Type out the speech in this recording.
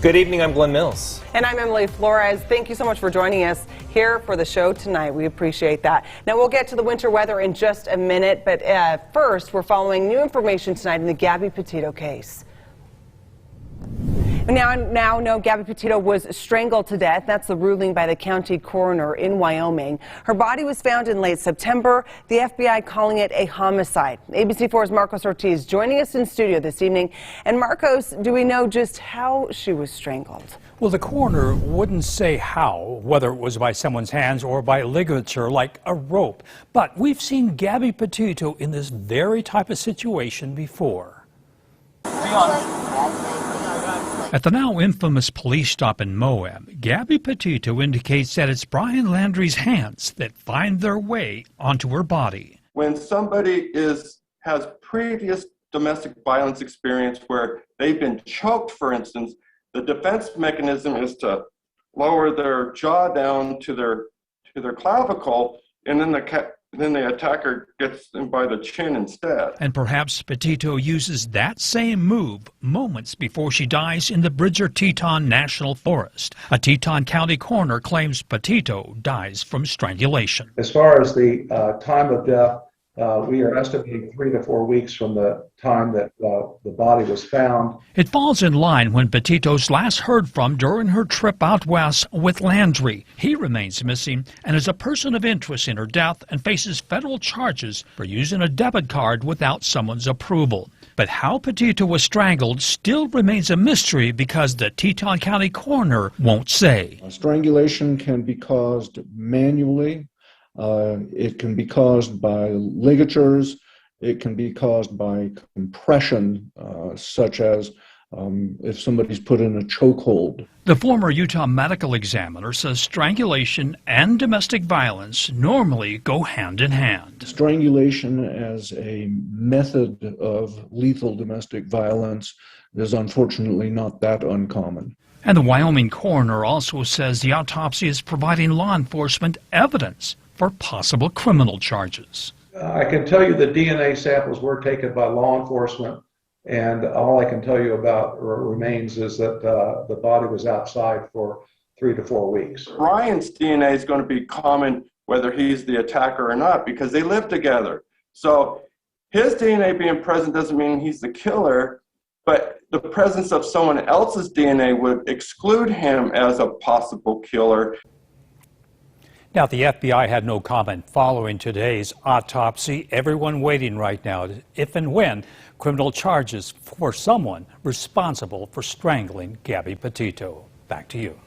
Good evening, I'm Glenn Mills. And I'm Emily Flores. Thank you so much for joining us here for the show tonight. We appreciate that. Now, we'll get to the winter weather in just a minute, but first, we're following new information tonight in the Gabby Petito case. We now know Gabby Petito was strangled to death. That's the ruling by the county coroner in Wyoming. Her body was found in late September, the FBI calling it a homicide. ABC4's Marcos Ortiz joining us in studio this evening. And Marcos, do we know just how she was strangled? Well, the coroner wouldn't say how, whether it was by someone's hands or by ligature like a rope. But we've seen Gabby Petito in this very type of situation before. At the now infamous police stop in Moab, Gabby Petito indicates that it's Brian Landry's hands that find their way onto her body. When somebody has previous domestic violence experience where they've been choked, for instance, the defense mechanism is to lower their jaw down to their clavicle, and then the attacker gets them by the chin instead. And perhaps Petito uses that same move moments before she dies in the Bridger-Teton National Forest. A Teton County coroner claims Petito dies from strangulation. As far as the time of death, we are estimating 3 to 4 weeks from the time that the body was found. It falls in line when Petito's last heard from during her trip out west with Landry. He remains missing and is a person of interest in her death and faces federal charges for using a debit card without someone's approval. But how Petito was strangled still remains a mystery because the Teton County coroner won't say. Strangulation can be caused manually. It can be caused by ligatures. It can be caused by compression, such as if somebody's put in a chokehold. The former Utah medical examiner says strangulation and domestic violence normally go hand in hand. Strangulation as a method of lethal domestic violence is unfortunately not that uncommon. And the Wyoming coroner also says the autopsy is providing law enforcement evidence for possible criminal charges. I can tell you the DNA samples were taken by law enforcement, and all I can tell you about remains is that the body was outside for 3 to 4 weeks. Brian's DNA is going to be common whether he's the attacker or not because they live together. So his DNA being present doesn't mean he's the killer, but the presence of someone else's DNA would exclude him as a possible killer. Now, the FBI had no comment following today's autopsy. Everyone waiting right now if and when criminal charges for someone responsible for strangling Gabby Petito. Back to you.